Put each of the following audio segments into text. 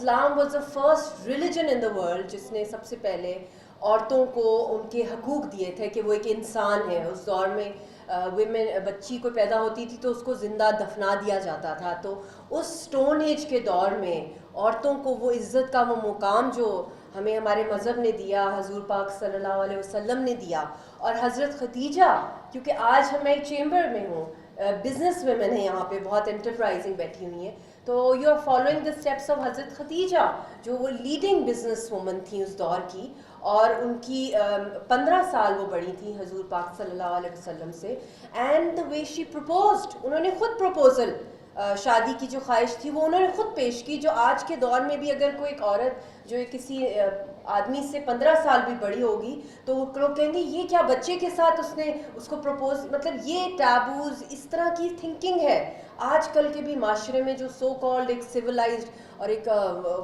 Islam was the first religion in the world جس نے سب سے پہلے عورتوں کو ان کے حقوق دیے تھے کہ وہ ایک انسان ہے. اس دور میں ویمن بچی کو پیدا ہوتی تھی تو اس کو زندہ دفنا دیا جاتا تھا. تو اس اسٹون ایج کے دور میں عورتوں کو وہ عزت کا وہ مقام جو ہمیں ہمارے مذہب نے دیا, حضور پاک صلی اللہ علیہ وسلم نے دیا, اور حضرت خدیجہ, کیونکہ آج میں ایک چیمبر میں ہوں, بزنس ویمن ہیں یہاں پہ, بہت انٹرپرائزنگ بیٹھی ہوئی ہیں, تو you are following the steps of Hazrat Khadija جو وہ لیڈنگ بزنس وومن تھیں اس دور کی, اور ان کی 15 سال وہ بڑی تھیں حضور پاک صلی اللہ علیہ وسلم سے. And the way she proposed, انہوں نے خود پرپوزل, شادی کی جو خواہش تھی وہ انہوں نے خود پیش کی, جو آج کے دور میں بھی اگر کوئی ایک عورت جو کسی آدمی سے 15 سال بھی بڑی ہوگی تو وہ لوگ کہیں گے یہ کیا بچے کے ساتھ اس نے اس کو پرپوز, مطلب یہ ٹیبوز, اس طرح کی تھنکنگ ہے آج کل کے بھی معاشرے میں, جو سو کالڈ ایک سویلائزڈ اور ایک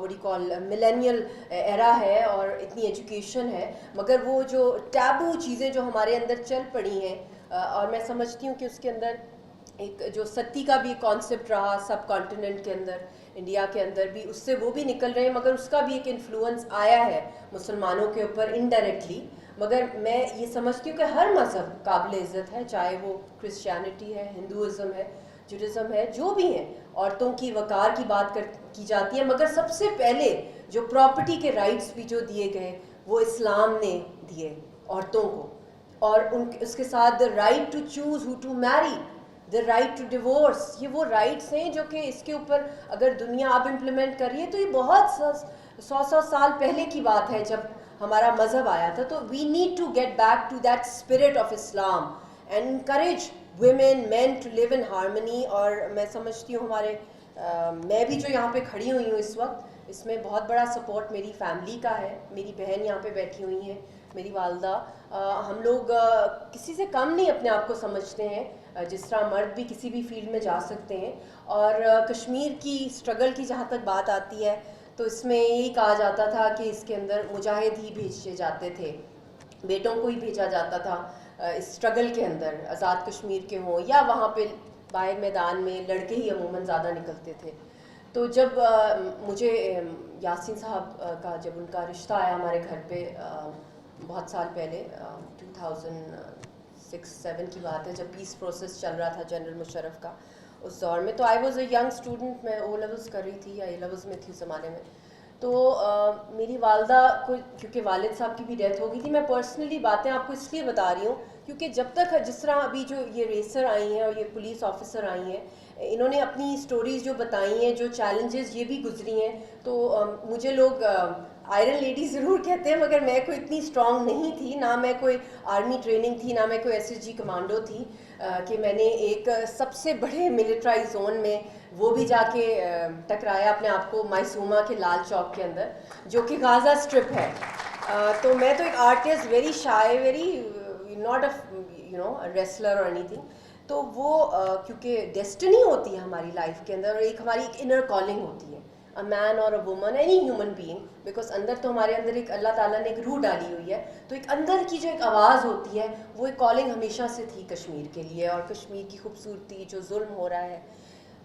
وڈی کال ملینیل ایرا ہے اور اتنی ایجوکیشن ہے, مگر وہ جو ٹیبو چیزیں جو ہمارے اندر چل پڑی ہیں, اور میں سمجھتی ہوں کہ اس کے اندر ایک جو ستی کا بھی کانسیپٹ رہا سب کانٹیننٹ کے اندر, انڈیا کے اندر بھی, اس سے وہ بھی نکل رہے ہیں, مگر اس کا بھی ایک انفلوئنس آیا ہے مسلمانوں کے اوپر انڈائریکٹلی. مگر میں یہ سمجھتی ہوں کہ ہر مذہب قابل عزت ہے, چاہے وہ کرسچینٹی ہے, ہندوازم ہے, جوڈازم ہے, جو بھی ہیں, عورتوں کی وقار کی بات کی جاتی ہے, مگر سب سے پہلے جو پراپرٹی کے رائٹس بھی جو دیے گئے وہ اسلام نے دیے عورتوں کو, اور اس کے ساتھ the right to choose who to marry, the right to divorce, یہ وہ رائٹس ہیں جو کہ اس کے اوپر اگر دنیا اب امپلیمنٹ کر رہی ہے تو یہ بہت 100 سال پہلے کی بات ہے جب ہمارا مذہب آیا تھا. تو we need to get back to that spirit of Islam and encourage women men to live in harmony. اور میں سمجھتی ہوں ہمارے میں بھی جو یہاں پہ کھڑی ہوئی ہوں اس وقت, اس میں بہت بڑا سپورٹ میری فیملی کا ہے. میری بہن یہاں پہ بیٹھی ہوئی ہیں, میری والدہ, ہم لوگ کسی سے کم نہیں اپنے آپ کو سمجھتے ہیں, جس طرح مرد بھی کسی بھی فیلڈ میں جا سکتے ہیں. اور کشمیر کی اسٹرگل کی جہاں تک بات آتی ہے تو اس میں یہی کہا جاتا تھا کہ اس کے اندر مجاہد ہی بھیجے جاتے تھے, بیٹوں کو ہی بھیجا جاتا تھا اس اسٹرگل کے اندر, آزاد کشمیر کے ہوں یا وہاں پہ باہر میدان میں لڑکے ہی عموماً زیادہ نکلتے تھے. تو جب مجھے یاسین صاحب کا جب ان کا رشتہ آیا ہمارے گھر پہ بہت سال پہلے, 2006-7 کی بات ہے, جب پیس پروسیس چل رہا تھا جنرل مشرف کا اس دور میں, تو I was a young student, میں او لیولس کر رہی تھی یا اے لیولس میں تھی اس زمانے میں. تو میری والدہ کو, کیونکہ والد صاحب کی بھی ڈیتھ ہو گئی تھی, میں پرسنلی باتیں آپ کو اس لیے بتا رہی ہوں کیونکہ جب تک جس طرح ابھی جو یہ ریسر آئی ہیں اور یہ پولیس آفیسر آئی ہیں, انہوں نے اپنی اسٹوریز جو بتائی ہیں, جو چیلنجز یہ بھی گزری ہیں, تو مجھے لوگ آئرن لیڈی ضرور کہتے ہیں, مگر میں کوئی اتنی اسٹرانگ نہیں تھی, نہ میں کوئی آرمی ٹریننگ تھی, نہ میں کوئی ایس ایس جی کمانڈو تھی, کہ میں نے ایک سب سے بڑے ملٹرائز زون میں وہ بھی جا کے ٹکرایا اپنے آپ کو مائسوما کے لال چوک کے اندر جو کہ غازہ اسٹرپ ہے. تو میں تو ایک artist, very shy, very not a wrestler اور اینی تھنگ. تو وہ کیونکہ ڈیسٹنی ہوتی ہے ہماری لائف کے اندر, اور ایک ہماری ایک انر کالنگ ہوتی ہے, اے مین اور a woman, any human being, because اندر تو ہمارے اندر ایک اللہ تعالیٰ نے ایک روح ڈالی ہوئی ہے, تو ایک اندر کی جو ایک آواز ہوتی ہے وہ ایک کالنگ ہمیشہ سے تھی کشمیر کے لیے اور کشمیر کی خوبصورتی, جو ظلم ہو رہا ہے.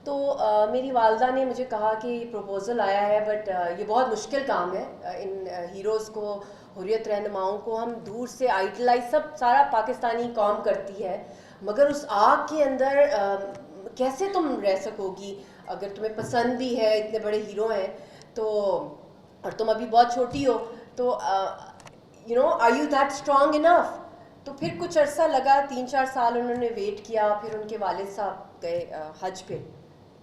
تو میری والدہ نے مجھے کہا کہ یہ پروپوزل آیا ہے, بٹ یہ بہت مشکل کام ہے, ان ہیروز کو, حریت رہنماؤں کو ہم دور سے آئیڈلائز, سب سارا پاکستانی قوم کرتی ہے, مگر اس آگ کے اندر کیسے تم رہ سکو گی اگر تمہیں پسند بھی ہے, اتنے بڑے ہیرو ہیں تو, اور تم ابھی بہت چھوٹی ہو, تو are you that strong enough. تو پھر کچھ عرصہ لگا, 3-4 سال انہوں نے ویٹ کیا, پھر ان کے والد صاحب گئے حج پہ,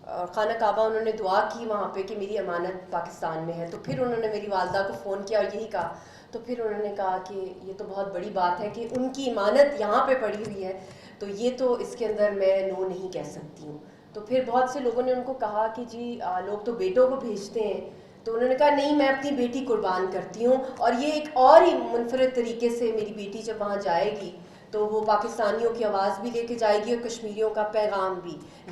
اور خانہ کعبہ انہوں نے دعا کی وہاں پہ کہ میری امانت پاکستان میں ہے. تو پھر انہوں نے میری والدہ کو فون کیا اور یہی کہا, تو پھر انہوں نے کہا کہ یہ تو بہت بڑی بات ہے کہ ان کی امانت یہاں پہ پڑی ہوئی ہے, تو یہ تو اس کے اندر میں نو نہیں کہہ سکتی ہوں. تو پھر بہت سے لوگوں نے ان کو کہا کہ جی لوگ تو بیٹوں کو بھیجتے ہیں, تو انہوں نے کہا نہیں, میں اپنی بیٹی قربان کرتی ہوں, اور یہ ایک اور ہی منفرد طریقے سے میری بیٹی جب وہاں جائے گی تو وہ پاکستانیوں کی آواز بھی لے کے جائے گی اور کشمیریوں کا پیغام بھی.